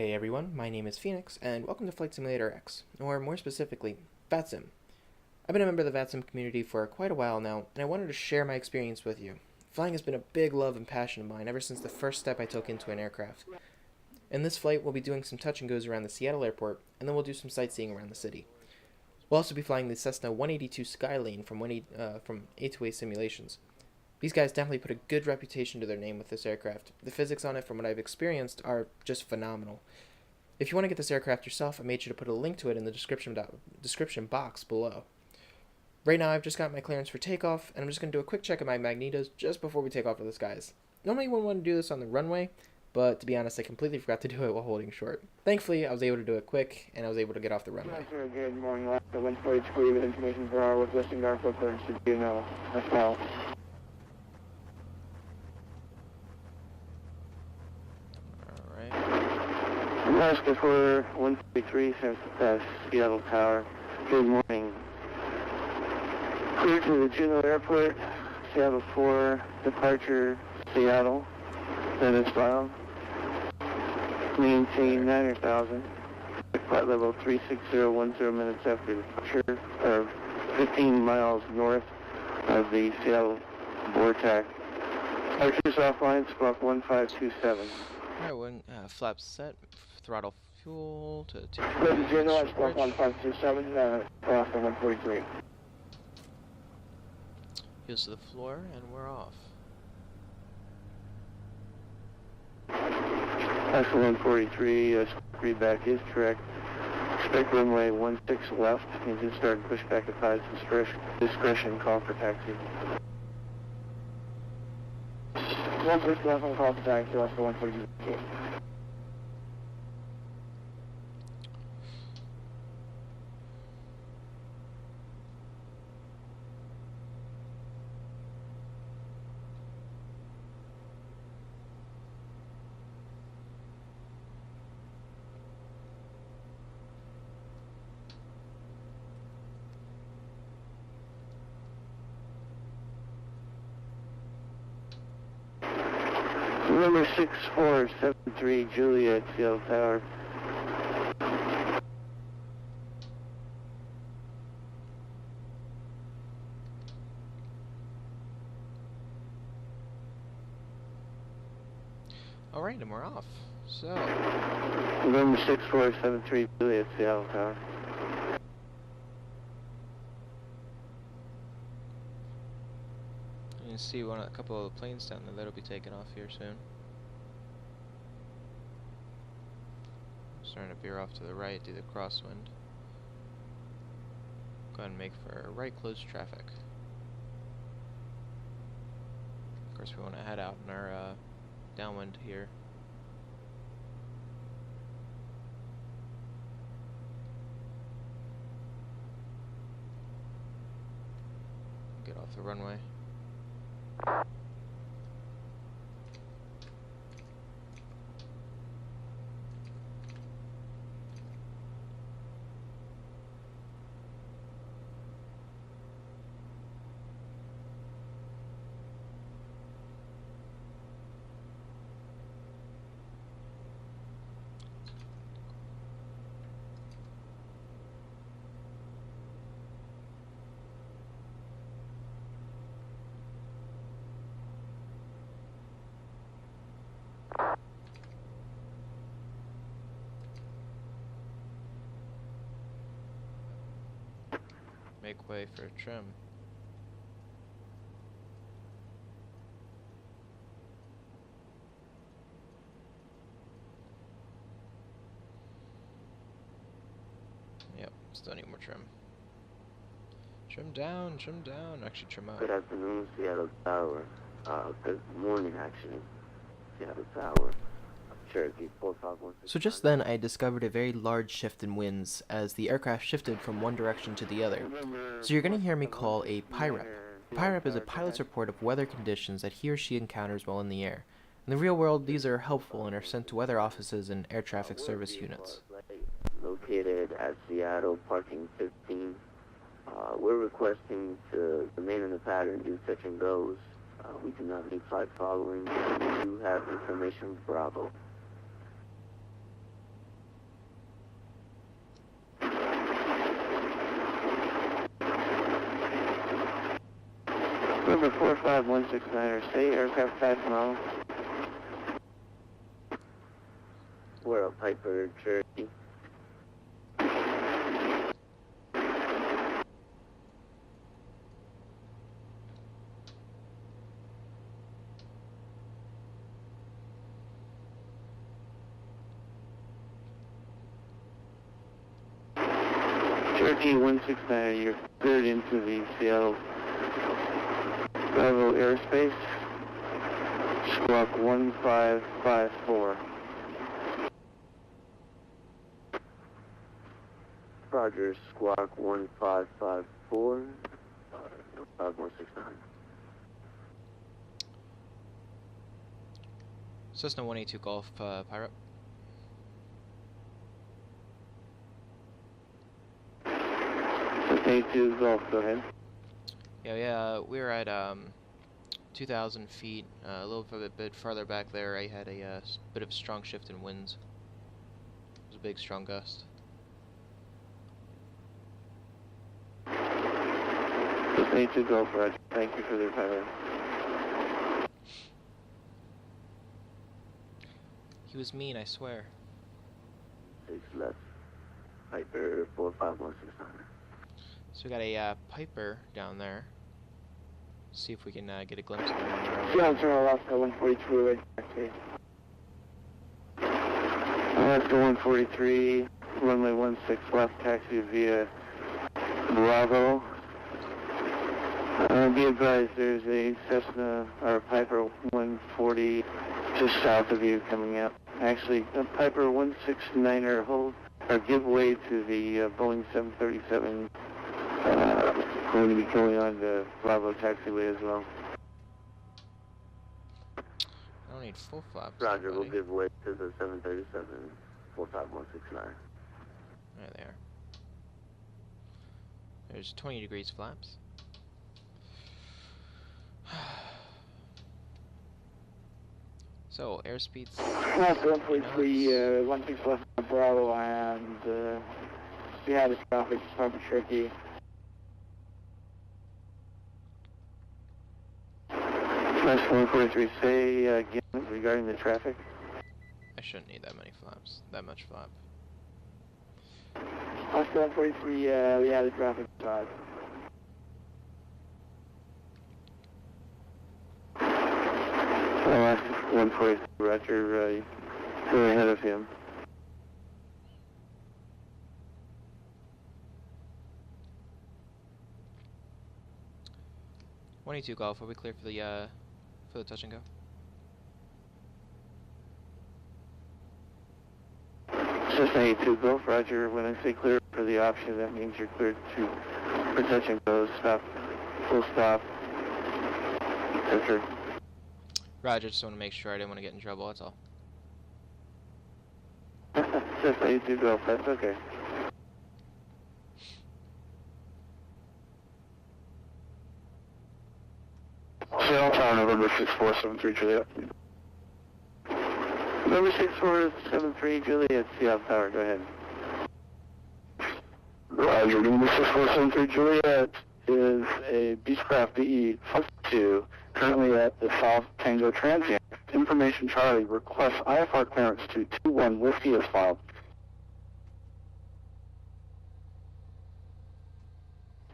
Hey everyone, my name is Phoenix, and welcome to Flight Simulator X, or more specifically, VATSIM. I've been a member of the VATSIM community for quite a while now, and I wanted to share my experience with you. Flying has been a big love and passion of mine ever since the first step I took into an aircraft. In this flight, we'll be doing some touch and goes around the Seattle airport, and then we'll do some sightseeing around the city. We'll also be flying the Cessna 182 Skylane from A2A Simulations. These guys definitely put a good reputation to their name with this aircraft. The physics on it, from what I've experienced, are just phenomenal. If you want to get this aircraft yourself, I made sure to put a link to it in the description box below. Right now, I've just got my clearance for takeoff, and I'm just going to do a quick check of my magnetos just before we take off for the skies. Normally, you wouldn't want to do this on the runway, but to be honest, I completely forgot to do it while holding short. Thankfully, I was able to do it quick, and I was able to get off the runway. Good morning, Alaska 142 with information for our Western Airport clearance should be now. That's now. Alaska for 143, Seattle Tower. Good morning. Clear to the Juneau Airport, Seattle 4, departure, Seattle, Venice bound. Maintain 9,000. Flight level 36010 minutes after departure, or 15 miles north of the Seattle vortex. Departures offline, squawk 1527. Alright, when flaps set, throttle fuel to 2. Ladies and gentlemen, squawk 1527, Alaska 143. Heels to the floor, and we're off. Alaska 143, readback is correct. Expect runway 16 left. Engine start and push back to pilots discretion. Call for taxi. 16 left on call for taxi, Alaska 143. Number 6473 Juliet, Seattle Tower. Alright, and we're off. So, Number 6473 Juliet, Seattle Tower. you can see a couple of the planes down there that'll be taking off here soon. Starting to veer off to the right due to crosswind. Go ahead and make for right close traffic. Of course, we want to head out in our downwind here. Get off the runway. Make way for trim. Yep, still need more trim. Trim down, actually trim up. Good afternoon, Seattle Tower. Good morning, actually. Seattle Tower. Cherokee 4516. So just then I discovered a very large shift in winds as the aircraft shifted from one direction to the other. So you're going to hear me call a PIREP. PIREP is a pilot's report of weather conditions that he or she encounters while in the air. In the real world, these are helpful and are sent to weather offices and air traffic service units. Located at Seattle Parking 15. We're requesting to remain in the pattern, do touch and goes. We do not need flight following. We do have information from Bravo. Number 45169, say aircraft 5 miles. We're a Piper Cherokee. Cherokee 169, you're cleared into the Seattle Bravo airspace. Squawk 1554. Roger, Squawk 1554. 5169. Cessna 182 Golf, Pirate. Cessna 82 Golf, go ahead. Yeah, we were at 2,000 feet, a little bit farther back there. I had a bit of a strong shift in winds. It was a big, strong gust. Cessna 82 Golf, Roger. Thank you for the pilot. He was mean, I swear. 6 left. Piper 45169. So we got a Piper down there. See if we can get a glimpse of him. Seattle Alaska 142 right taxi. Alaska 143, runway 16 left taxi via Bravo. Be advised, there's a Cessna or Piper 140 just south of you coming up. Actually, a Piper 169er hold or give way to the Boeing 737. Going to be going on the Bravo taxiway as well. I don't need full flaps. Roger, buddy. we'll give way to the 737 45169. There they are. There's 20 degrees flaps. So, airspeeds. Alaska 143, 16 left Bravo, and we had a traffic, Piper Cherokee. Alaska 143, say again regarding the traffic. I shouldn't need that many flaps. That much flap. Alaska 143, we had a traffic side. Alaska 143, Roger, go ahead of him. .22 Golf, are we clear for the touch and go? Cessna 82 Golf, Roger. When I say clear for the option, that means you're cleared for touch and go, stop, full stop, etc. Roger, just want to make sure I didn't want to get in trouble, that's all. Cessna 82 Golf, that's okay. Seattle Tower, November 6473 Juliet. November 6473 Juliet, Seattle Tower, go ahead. Roger, November 6473 Juliet is a Beechcraft VE-2, currently at the South Tango Transient. Information Charlie requests IFR clearance to 21 Whiskey is filed.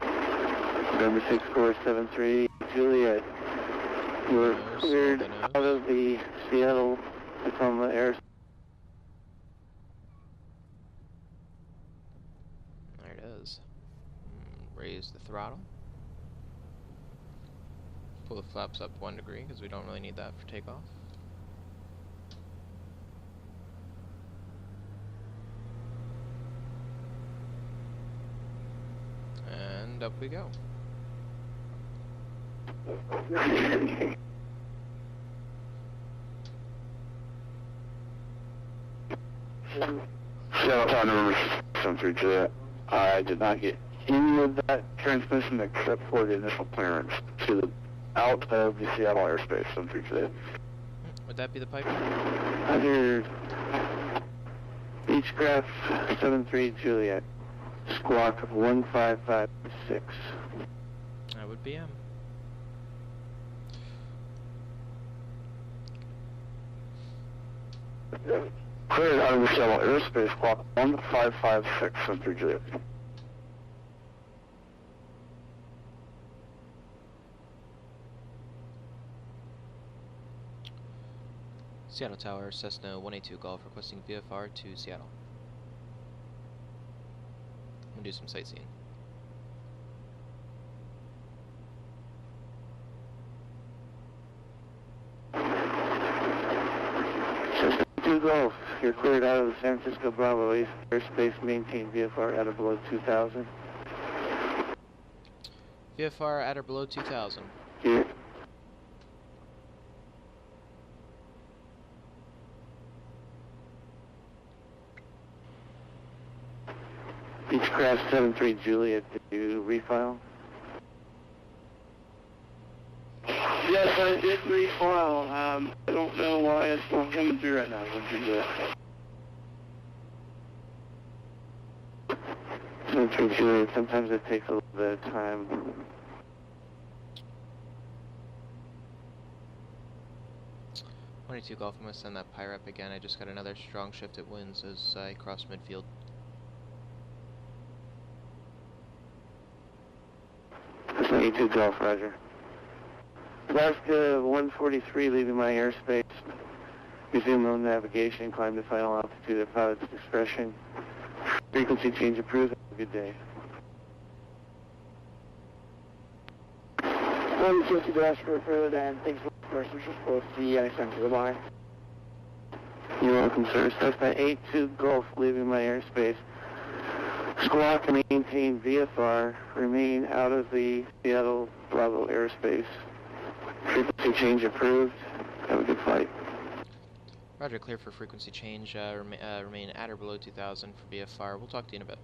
November 6473 Juliet. We're cleared out of the Seattle Tacoma Air. There it is. Raise the throttle. Pull the flaps up 1 degree because we don't really need that for takeoff. And up we go. Seattle Tower, November 63 Juliet. I did not get any of that transmission except for the initial clearance to the out of the Seattle airspace, 73 Juliet. Would that be the Piper? Under Beechcraft 73 Juliet. Squawk 1556. That would be him. Cleared out of the Seattle airspace, clock 1556, Center Juliet. Seattle Tower, Cessna 182 Golf, requesting VFR to Seattle. I'm gonna do some sightseeing. Cessna 2 Golf, you're cleared out of the San Francisco Bravo East airspace, maintain VFR at or below 2000. VFR at or below 2000. Here. Beechcraft 73 Juliet, did you refile? Yes, I did refile. I don't know why it's not coming through right now. Would you do that? 73 Juliet, sometimes it takes a little bit of time. 22 Golf, I'm gonna send that Pyre up again. I just got another strong shift at winds as I cross midfield. Cessna 82 Golf, roger. Alaska 143, leaving my airspace. Resume low navigation, climb to final altitude at pilot's discretion. Frequency change approved. Have a good day. 150 dash for further than thanks for first, which was supposed to be anytime to the line. You're welcome, sir. Cessna 82 Golf, leaving my airspace. Squawk and maintain VFR. Remain out of the Seattle Bravo airspace. Frequency change approved. Have a good flight. Roger, clear for frequency change. Remain at or below 2000 for VFR. We'll talk to you in a bit.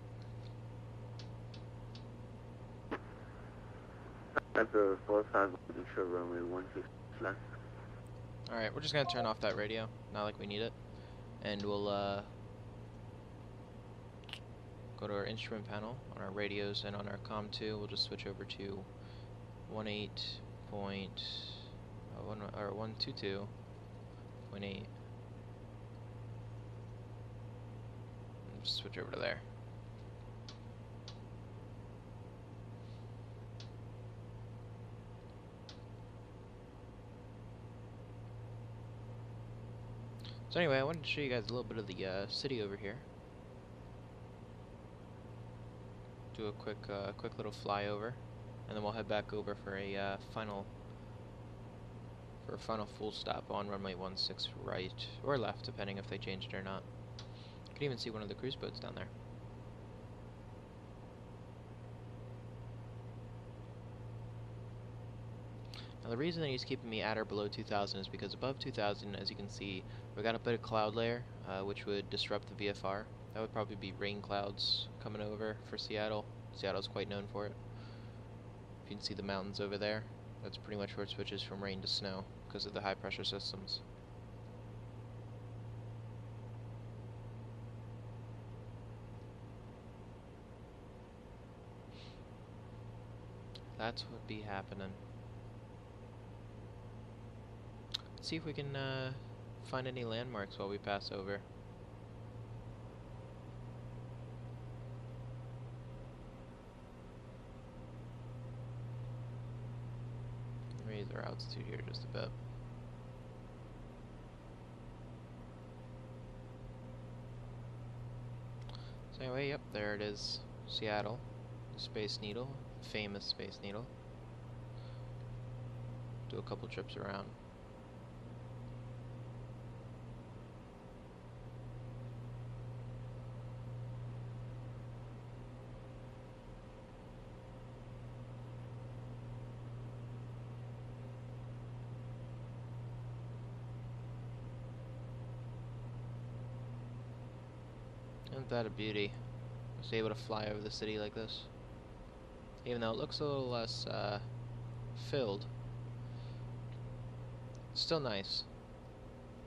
At the 45 show runway 16 left. Alright, we're just gonna turn off that radio. Not like we need it. And we'll go to our instrument panel on our radios and on our COM 2. We'll just switch over to 122.8. Just switch over to there. So anyway, I wanted to show you guys a little bit of the city over here. Do a quick little flyover, and then we'll head back over for a final full stop on runway 16 right or left, depending if they changed it or not. You can even see one of the cruise boats down there. Now the reason that he's keeping me at or below 2000 is because above 2000, as you can see, we got a bit of cloud layer, which would disrupt the VFR. That would probably be rain clouds coming over for Seattle. Seattle's quite known for it. If you can see the mountains over there, that's pretty much where it switches from rain to snow because of the high pressure systems. That's what be happening. Let's see if we can find any landmarks while we pass over. Raise our altitude here just a bit. So anyway, yep, there it is. Seattle, the Space Needle, famous Space Needle. Do a couple trips around. Isn't that a beauty? Just able to fly over the city like this. Even though it looks a little less filled. Still nice.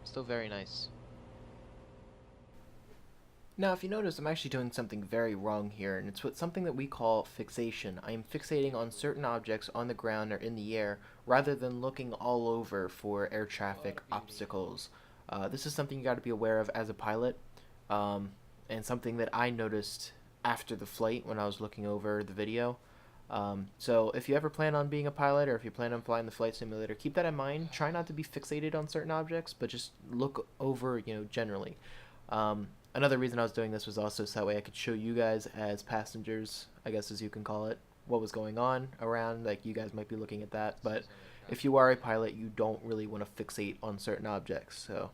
Still very nice. Now, if you notice, I'm actually doing something very wrong here, and it's something that we call fixation. I am fixating on certain objects on the ground or in the air, rather than looking all over for air traffic obstacles. This is something you got to be aware of as a pilot, and something that I noticed after the flight when I was looking over the video. So if you ever plan on being a pilot or if you plan on flying the flight simulator, keep that in mind. Try not to be fixated on certain objects, but just look over, generally. Another reason I was doing this was also so that way I could show you guys as passengers, I guess as you can call it, what was going on around. Like, you guys might be looking at that, but if you are a pilot, you don't really want to fixate on certain objects, so...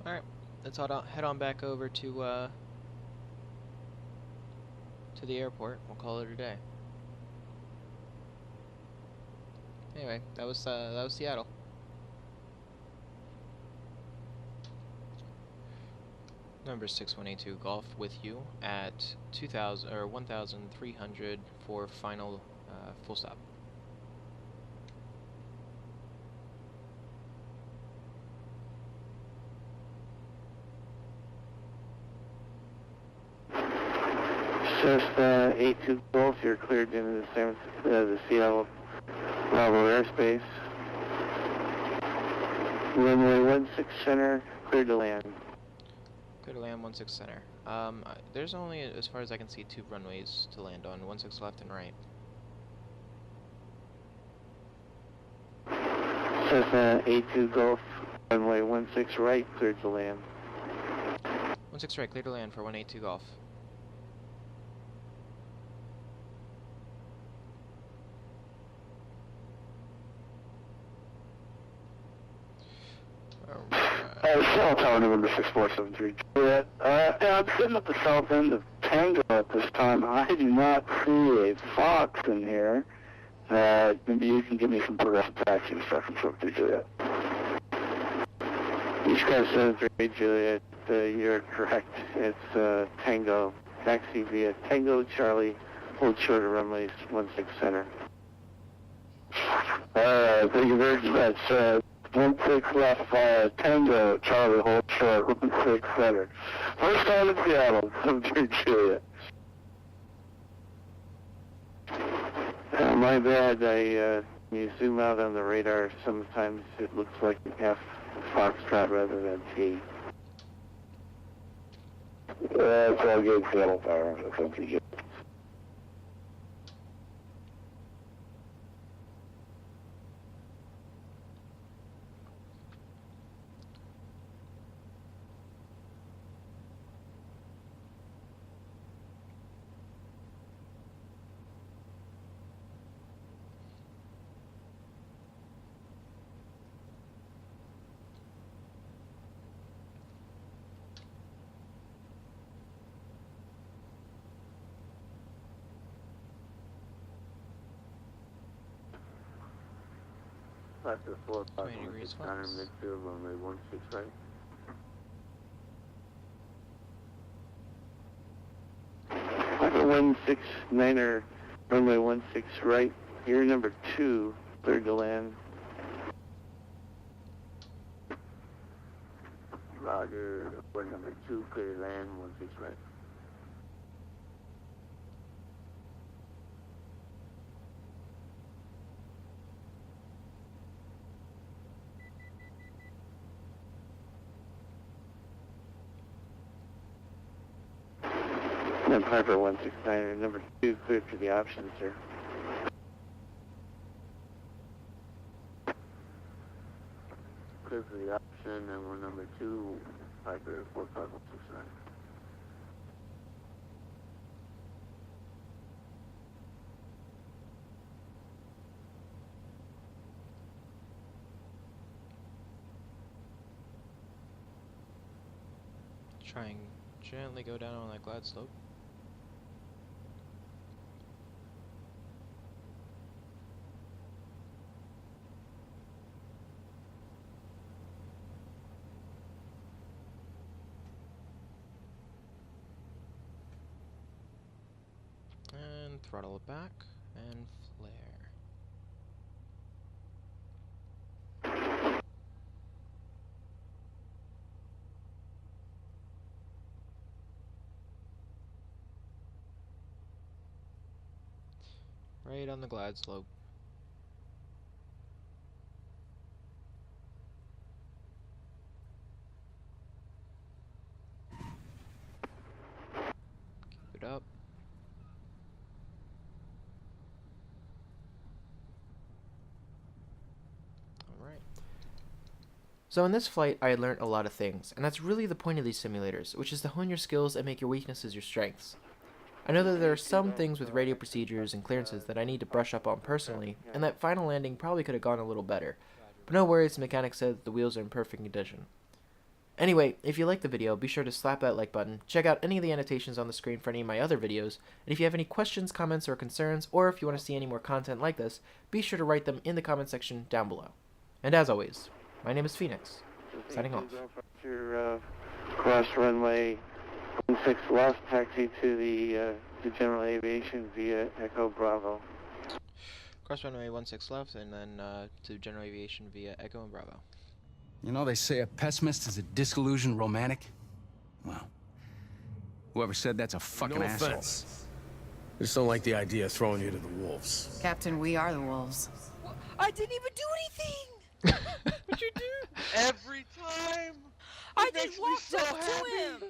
Alright, let's head on back over to the airport. We'll call it a day. Anyway, that was Seattle. Number 6182 Golf with you at 2,000 or 1,300 for final full stop. Cessna 82 Golf, you're cleared into the Seattle Bravo airspace. Runway 16 center, cleared to land. Clear to land 16 center. There's only, as far as I can see, 2 runways to land on, 16 left and right. Cessna 82 Golf, runway 16 right, cleared to land. 16 right, clear to land for 182 Golf. Seattle Tower number 6473 Juliet. I'm sitting at the south end of Tango at this time. I do not see a Fox in here. Maybe you can give me some progressive taxi instructions for Juliet. East Coast 73 Juliet, you're correct. It's Tango. Taxi via Tango Charlie, hold short of runway 16 center. Thank you very much. 16 left, Tango, Charlie, hold short, 16 center. First time in Seattle, 73 Juliet. My bad, you zoom out on the radar, sometimes it looks like F Foxtrot rather than T. It's all good, Seattle Tower, that's something good. Factor 4, 20 degrees counter Fox. midfield, runway 16 right. Factor 169er, runway 16 right. You're number 2, cleared to land. Roger, we're number 2, cleared to land, 16 right. And Piper 169, number 2, cleared for the options, sir. Cleared for the option, and we're number 2, Piper 45169. Try and gently go down on that glide slope. And throttle it back and flare. Right on the glide slope. Keep it up. Alright. So in this flight, I had learned a lot of things, and that's really the point of these simulators, which is to hone your skills and make your weaknesses your strengths. I know that there are some things with radio procedures and clearances that I need to brush up on personally, and that final landing probably could have gone a little better. But no worries, the mechanic said that the wheels are in perfect condition. Anyway, if you liked the video, be sure to slap that like button, check out any of the annotations on the screen for any of my other videos, and if you have any questions, comments, or concerns, or if you want to see any more content like this, be sure to write them in the comment section down below. And as always, my name is Phoenix, signing off. Cross runway 16 left, taxi to the general aviation via Echo Bravo. Cross runway 16 left, and then to general aviation via Echo and Bravo. You know, they say a pessimist is a disillusioned romantic. Well, whoever said that's a fucking No asshole. offense. I just don't like the idea of throwing you to the wolves. Captain, we are the wolves. I didn't even do anything! What'd you do? Every time! I It just makes me walked so up to happy. him!